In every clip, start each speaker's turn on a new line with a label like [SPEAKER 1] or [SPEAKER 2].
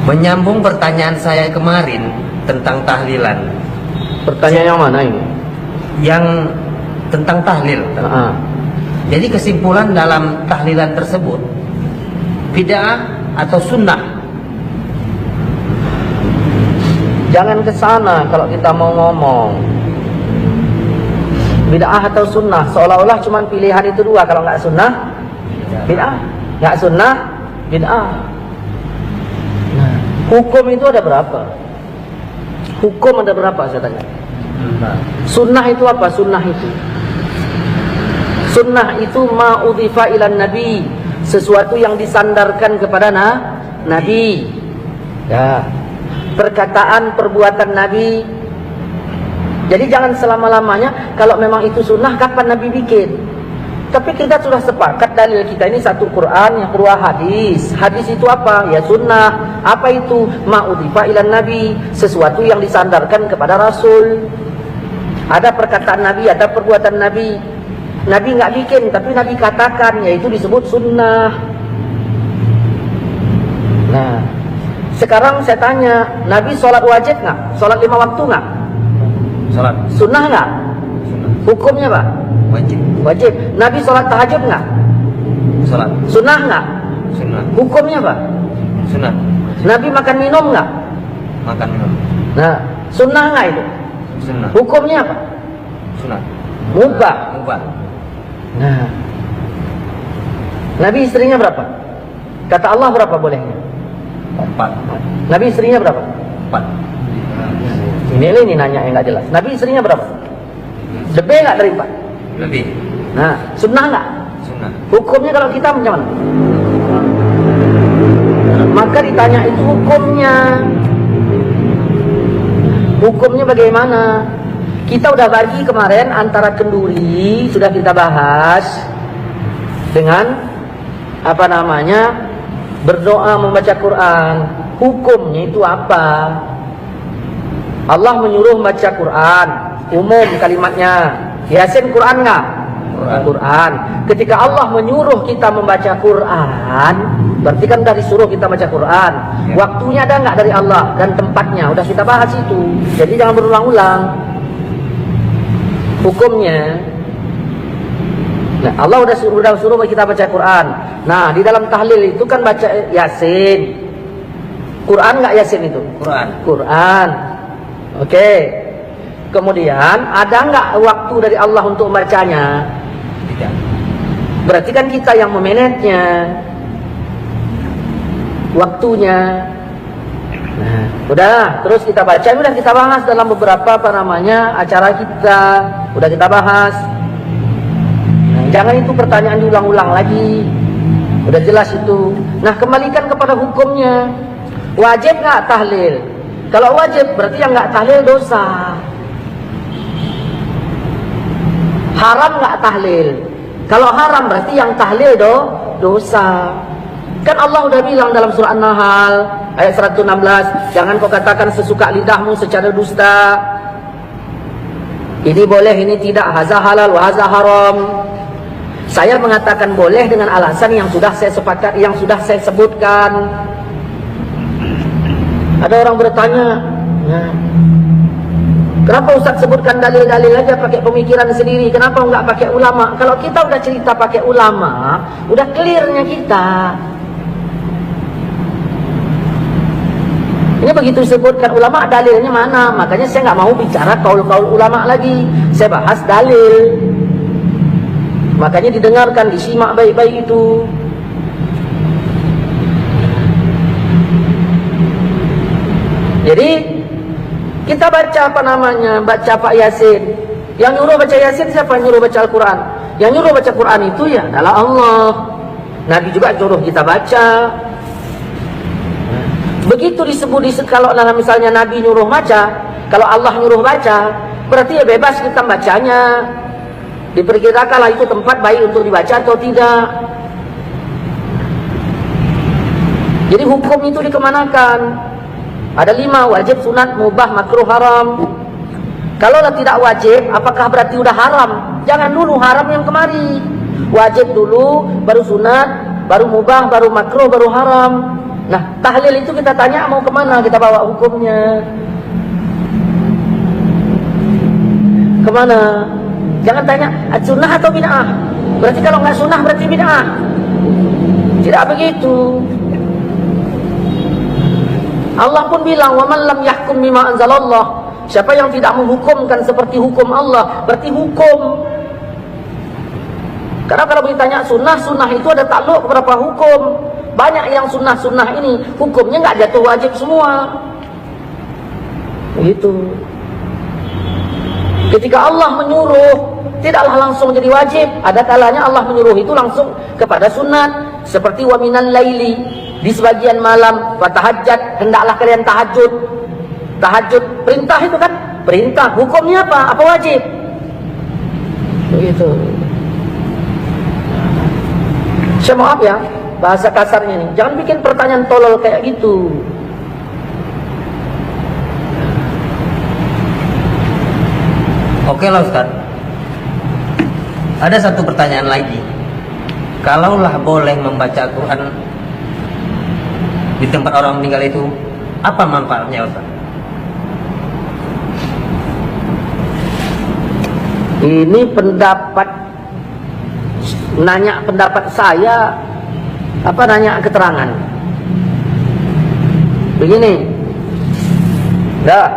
[SPEAKER 1] Menyambung pertanyaan saya kemarin tentang tahlilan.
[SPEAKER 2] Pertanyaan yang mana ini?
[SPEAKER 1] Yang tentang tahlil. Jadi kesimpulan dalam tahlilan tersebut, bid'ah atau sunnah?
[SPEAKER 2] Jangan ke sana kalau kita mau ngomong. Bid'ah atau sunnah, seolah-olah cuma pilihan itu dua. Kalau nggak sunnah, bid'ah. Nggak sunnah, bid'ah. Nah, hukum itu ada berapa? Hukum ada berapa, saya tanya? Sunnah itu apa? Sunnah itu ma'udhifa ilan nabi, sesuatu yang disandarkan kepada nabi. Ya. Perkataan, perbuatan nabi. Jadi jangan selama-lamanya kalau memang itu sunnah, kapan nabi bikin? Tapi kita sudah sepakat dalil kita ini satu Quran, yang kedua hadis. Hadis itu apa? Ya sunnah. Apa itu? Ma'udhifa ilan nabi, sesuatu yang disandarkan kepada rasul. Ada perkataan nabi, ada perbuatan nabi. Nabi nggak bikin, tapi nabi katakan, yaitu disebut sunnah. Nah, sekarang saya tanya, nabi sholat wajib nggak? Sholat 5 waktu nggak?
[SPEAKER 1] Sholat
[SPEAKER 2] Sunnah nggak?
[SPEAKER 1] sunnah.
[SPEAKER 2] Hukumnya apa?
[SPEAKER 1] Wajib.
[SPEAKER 2] Wajib. Nabi sholat tahajud nggak?
[SPEAKER 1] Sholat
[SPEAKER 2] Sunnah nggak?
[SPEAKER 1] sunnah.
[SPEAKER 2] Hukumnya apa?
[SPEAKER 1] Sunnah.
[SPEAKER 2] Nabi makan minum nggak?
[SPEAKER 1] Makan minum.
[SPEAKER 2] Nah, sunnah nggak itu?
[SPEAKER 1] Sunnah.
[SPEAKER 2] Hukumnya apa?
[SPEAKER 1] Sunnah.
[SPEAKER 2] Mubah.
[SPEAKER 1] Mubah.
[SPEAKER 2] Nah, Nabi istrinya berapa? Kata Allah berapa bolehnya?
[SPEAKER 1] 4.
[SPEAKER 2] Nabi istrinya berapa?
[SPEAKER 1] 4.
[SPEAKER 2] Ini nanya yang nggak jelas. Nabi istrinya berapa? Lebih nggak dari 4?
[SPEAKER 1] Lebih.
[SPEAKER 2] Nah, sunnah nggak?
[SPEAKER 1] Sunnah.
[SPEAKER 2] Hukumnya kalau kita macam mana? Maka ditanya itu hukumnya. Hukumnya bagaimana? Kita udah bagi kemarin antara kenduri, sudah kita bahas, dengan apa namanya, berdoa membaca Quran. Hukumnya itu apa? Allah menyuruh membaca Quran, umum kalimatnya. Yasin Quran nggak? Quran. Ketika Allah menyuruh kita membaca Quran, berarti kan dari suruh kita baca Quran. Waktunya ada nggak dari Allah dan tempatnya? Udah kita bahas itu. Jadi jangan berulang-ulang. Hukumnya, nah Allah udah suruh kita baca Quran. Nah di dalam tahlil itu kan baca Yasin. Quran nggak Yasin itu? Quran. Oke. Kemudian ada nggak waktu dari Allah untuk membacanya?
[SPEAKER 1] Tidak.
[SPEAKER 2] Berarti kan kita yang memanagenya, waktunya. Nah, udah, terus kita baca, udah kita bahas dalam beberapa acara kita, udah kita bahas. Nah, jangan itu pertanyaan diulang-ulang lagi, udah jelas itu. Nah, kembalikan kepada hukumnya. Wajib nggak tahlil? Kalau wajib berarti yang nggak tahlil dosa. Haram nggak tahlil? Kalau haram berarti yang tahlil dosa. Kan Allah udah bilang dalam surah An-Nahl ayat 116, jangan kau katakan sesuka lidahmu secara dusta. Ini boleh, ini tidak, haza halal wa haza haram. Saya mengatakan boleh dengan alasan yang sudah saya sepakat, yang sudah saya sebutkan. Ada orang bertanya, ya, kenapa Ustaz sebutkan dalil-dalil aja pakai pemikiran sendiri? Kenapa enggak pakai ulama? Kalau kita udah cerita pakai ulama, udah clearnya kita. Ini begitu disebutkan ulama, dalilnya mana? Makanya saya nggak mau bicara kaul-kaul ulama lagi. Saya bahas dalil. Makanya didengarkan, disimak baik-baik itu. Jadi kita baca baca Pak Yasin. Yang nyuruh baca Yasin siapa? Yang nyuruh baca Al-Quran. Yang nyuruh baca Quran itu ya adalah Allah. Nabi juga nyuruh kita baca. Begitu disebut kalau misalnya Nabi nyuruh baca, kalau Allah nyuruh baca, berarti ya bebas kita bacanya. Diperkirakanlah itu tempat baik untuk dibaca atau tidak. Jadi hukum itu dikemanakan? Ada 5, wajib, sunat, mubah, makruh, haram. Kalau tidak wajib, apakah berarti udah haram? Jangan dulu haram yang kemari. Wajib dulu, baru sunat, baru mubah, baru makruh, baru haram. Nah, tahlil itu kita tanya mau kemana, kita bawa hukumnya kemana. Jangan tanya sunnah atau bid'ah. Berarti kalau nggak sunnah berarti bid'ah. Tidak begitu. Allah pun bilang, "Wa man lam yahkum bima anzalallah." Siapa yang tidak menghukumkan seperti hukum Allah, berarti hukum. Karena kalau ditanya sunnah itu ada takluk kepada hukum. Banyak yang sunnah ini hukumnya nggak jatuh wajib semua. Begitu. Ketika Allah menyuruh, tidaklah langsung jadi wajib. Ada kalanya Allah menyuruh itu langsung kepada sunat. Seperti wa minal laili, di sebagian malam, fatahajjat, hendaklah kalian tahajud. Tahajud, perintah itu kan? Perintah, hukumnya apa? Apa wajib? Begitu. Saya maaf ya, bahasa kasarnya nih. Jangan bikin pertanyaan tolol kayak gitu.
[SPEAKER 1] Oke lah Ustaz. Ada satu pertanyaan lagi. Kalaulah boleh membaca Quran di tempat orang meninggal itu, apa manfaatnya Ustaz?
[SPEAKER 2] Ini pendapat, nanya pendapat saya, apa nanya keterangan? Begini, ya.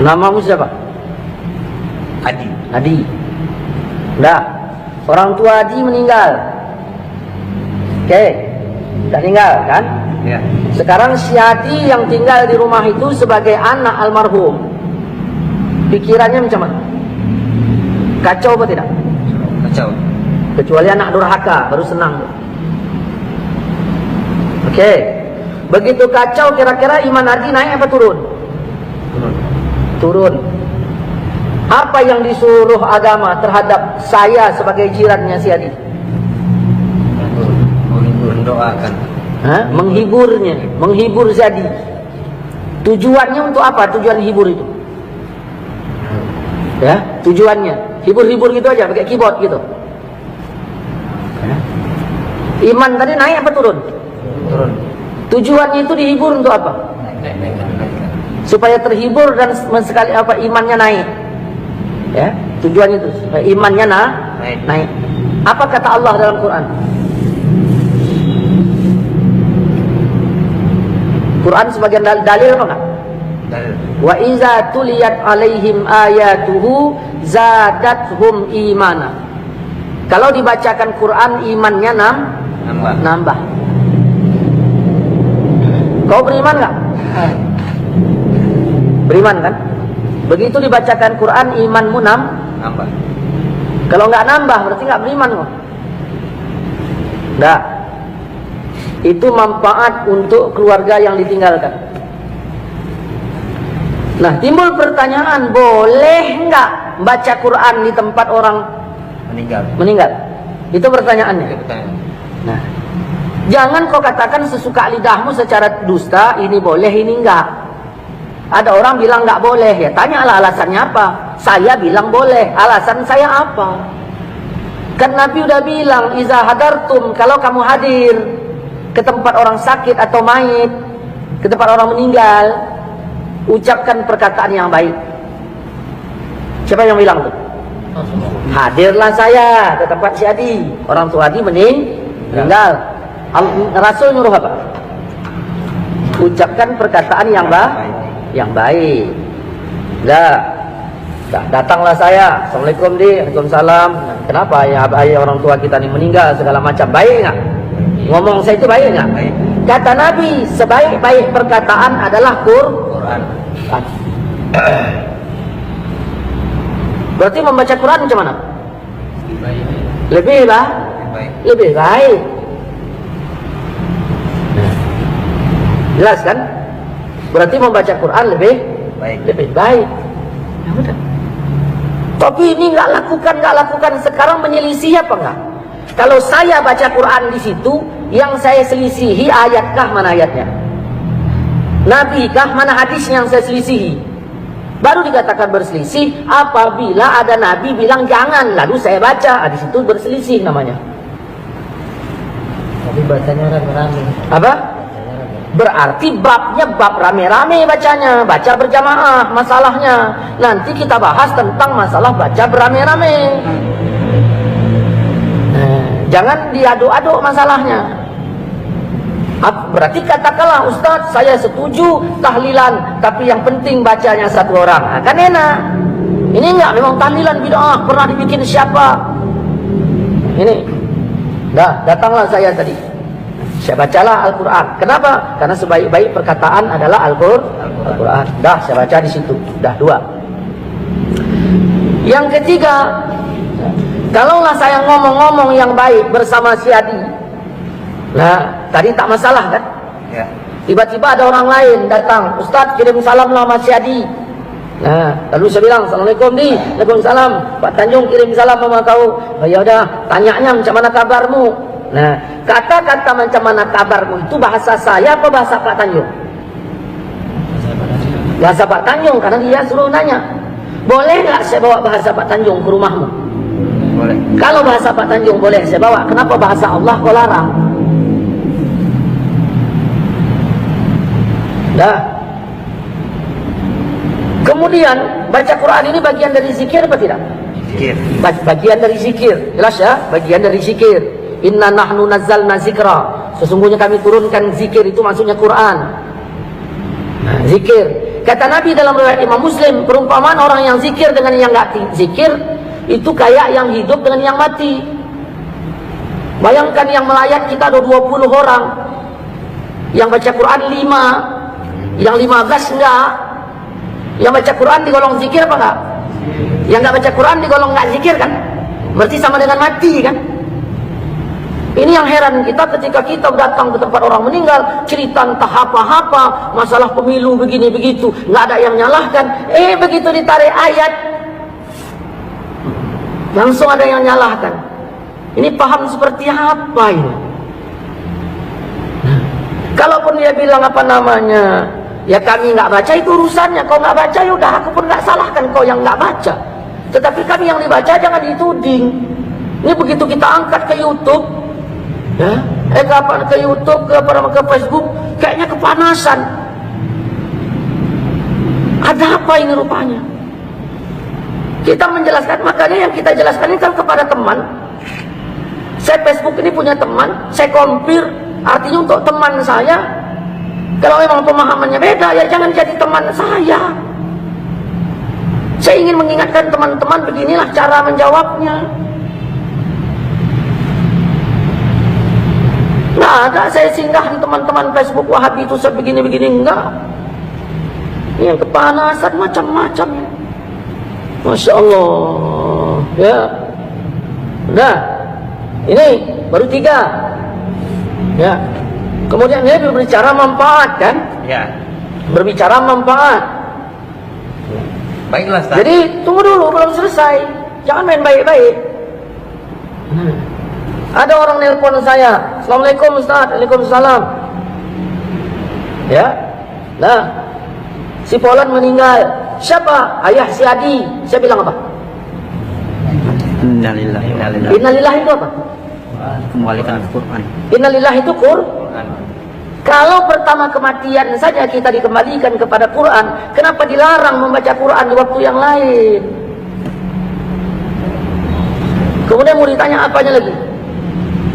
[SPEAKER 2] Namamu siapa? Adi. Orang tua Adi meninggal. Oke, sudah meninggal kan?
[SPEAKER 1] Ya.
[SPEAKER 2] Sekarang si Adi yang tinggal di rumah itu sebagai anak almarhum, pikirannya macam mana? Kacau apa tidak?
[SPEAKER 1] Kacau.
[SPEAKER 2] Kecuali anak durhaka, baru senang. Oke. Begitu kacau, kira-kira iman Adi naik apa turun? Turun. Apa yang disuruh agama terhadap saya sebagai jirannya si Adi?
[SPEAKER 1] Mendoakan.
[SPEAKER 2] Menghiburnya, menghibur si Adi. Tujuannya untuk apa? Tujuan hibur itu? Ya, tujuannya hibur-hibur gitu aja, pakai keyboard gitu. Iman tadi naik apa turun?
[SPEAKER 1] Turun.
[SPEAKER 2] Tujuannya itu dihibur untuk apa?
[SPEAKER 1] Naik.
[SPEAKER 2] Supaya terhibur dan sekali apa imannya naik. Ya, tujuannya itu supaya imannya naik. Apa kata Allah dalam Quran? Quran sebagian dalil apa enggak?
[SPEAKER 1] Dalil.
[SPEAKER 2] Wa iza tuliyat alaihim ayatuhu zadathum imana. Kalau dibacakan Quran imannya nambah. Kau beriman enggak? Beriman kan? Begitu dibacakan Quran imanmu
[SPEAKER 1] Nambah.
[SPEAKER 2] Kalau enggak nambah berarti enggak beriman kok. Enggak. Itu manfaat untuk keluarga yang ditinggalkan. Nah, timbul pertanyaan, boleh enggak baca Quran di tempat orang meninggal? Itu pertanyaannya. Nah, jangan kau katakan sesuka lidahmu secara dusta, ini boleh, ini enggak. Ada orang bilang enggak boleh, ya tanyalah alasannya apa. Saya bilang boleh, alasan saya apa? Kan Nabi udah bilang, iza hadartum, kalau kamu hadir ke tempat orang sakit atau mayit, ke tempat orang meninggal, ucapkan perkataan yang baik. Siapa yang bilang tuh? Hadirlah saya ke tempat si Adi, orang tua Adi meninggal. Rasul nyuruh apa? Ucapkan perkataan yang baik. Datanglah saya, assalamualaikum di, waalaikumsalam. Kenapa ya orang tua kita ini meninggal segala macam, baik nggak? Ngomong saya itu baik nggak? Kata Nabi, sebaik-baik perkataan adalah Quran. Berarti membaca Quran macam mana? Lebih baik. Jelas kan? Berarti membaca Quran lebih baik. Ya udah. Tapi ini nggak lakukan. Sekarang menyelisih apa enggak? Kalau saya baca Quran di situ, yang saya selisihi ayatkah, mana ayatnya? Nabi kah, mana hadis yang saya selisihi? Baru dikatakan berselisih apabila ada nabi bilang jangan, lalu saya baca, di situ berselisih namanya.
[SPEAKER 1] Tapi bacanya rame-rame.
[SPEAKER 2] Apa? Berarti babnya bab rame-rame bacanya, baca berjamaah masalahnya. Nanti kita bahas tentang masalah baca berame-rame. Jangan diaduk-aduk masalahnya. Berarti katakanlah, Ustadz saya setuju tahlilan, tapi yang penting bacanya satu orang. Kan enak. Ini enggak, memang tahlilan bid'ah, pernah dibikin siapa? Ini. Datanglah saya tadi. Saya bacalah Al-Quran. Kenapa? Karena sebaik-baik perkataan adalah Al-Quran. Saya baca di situ. 2. Yang ketiga, kalaulah saya ngomong-ngomong yang baik bersama si Adi, tadi tak masalah kan? Ya. Tiba-tiba ada orang lain datang, Ustadz kirim salam lah Mas Adi. Lalu saya bilang, Assalamualaikum di, Waalaikumsalam, Pak Tanjung kirim salam sama kau. Ya udah, tanyanya macam mana kabarmu? Kata-kata macam mana kabarmu itu bahasa saya apa bahasa Pak Tanjung? Bahasa Pak Tanjung, karena dia suruh nanya. Boleh nggak saya bawa bahasa Pak Tanjung ke rumahmu? Boleh. Kalau bahasa Pak Tanjung boleh saya bawa, kenapa bahasa Allah kau larang? Kemudian baca Quran ini bagian dari zikir apa tidak? Zikir. Bagian dari zikir. Jelas ya? Bagian dari zikir. Inna nahnu nazzalna zikra. Sesungguhnya kami turunkan zikir, itu maksudnya Quran. Zikir. Kata Nabi dalam riwayat Imam Muslim, perumpamaan orang yang zikir dengan yang enggak zikir itu kayak yang hidup dengan yang mati. Bayangkan yang melayat kita ada 20 orang. Yang baca Quran 5. Yang 15 enggak. Yang baca Quran digolong zikir apa enggak? Yang enggak baca Quran digolong enggak zikir kan? Berarti sama dengan mati kan? Ini yang heran kita ketika kita datang ke tempat orang meninggal, cerita entah apa-apa, masalah pemilu begini begitu, enggak ada yang nyalahkan. Begitu ditarik ayat, langsung ada yang nyalahkan. Ini paham seperti apa ini? Kalaupun dia bilang apa namanya, ya kami nggak baca, itu urusannya. Kau nggak baca, ya udah, aku pun nggak salahkan kau yang nggak baca. Tetapi kami yang dibaca jangan dituding. Ini begitu kita angkat ke YouTube, ya, ke YouTube, ke Facebook, kayaknya kepanasan. Ada apa ini rupanya? Kita menjelaskan, makanya yang kita jelaskan ini kan kepada teman. Saya Facebook ini punya teman, saya kompir, artinya untuk teman saya. Kalau memang pemahamannya beda, ya jangan jadi teman saya. Saya ingin mengingatkan teman-teman, beginilah cara menjawabnya. Nggak ada saya singgah di teman-teman Facebook Wahabi itu sebegini-begini, enggak. Yang kepanasan macam-macam. Masya Allah. Ya. Nah, ini baru 3. Ya. Kemudian dia berbicara manfaat kan? Ya. Berbicara manfaat.
[SPEAKER 1] Baiklah, Ustaz.
[SPEAKER 2] Jadi tunggu dulu, belum selesai. Jangan main baik-baik. Ada orang nelpon saya, Assalamualaikum Ustaz, Waalaikumsalam. Ya. Nah, si Polan meninggal. Siapa? Ayah si Adi. Saya bilang apa?
[SPEAKER 3] Innalillahi wa inna ilaihi raji'un.
[SPEAKER 2] Innalillahi itu apa?
[SPEAKER 3] Kembalikan Al-Quran.
[SPEAKER 2] Innalillahi itu Quran. Kalau pertama kematian saja kita dikembalikan kepada Quran, kenapa dilarang membaca Quran di waktu yang lain? Kemudian mau ditanya apanya lagi?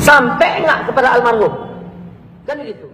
[SPEAKER 2] Sampai enggak kepada almarhum? Kan begitu.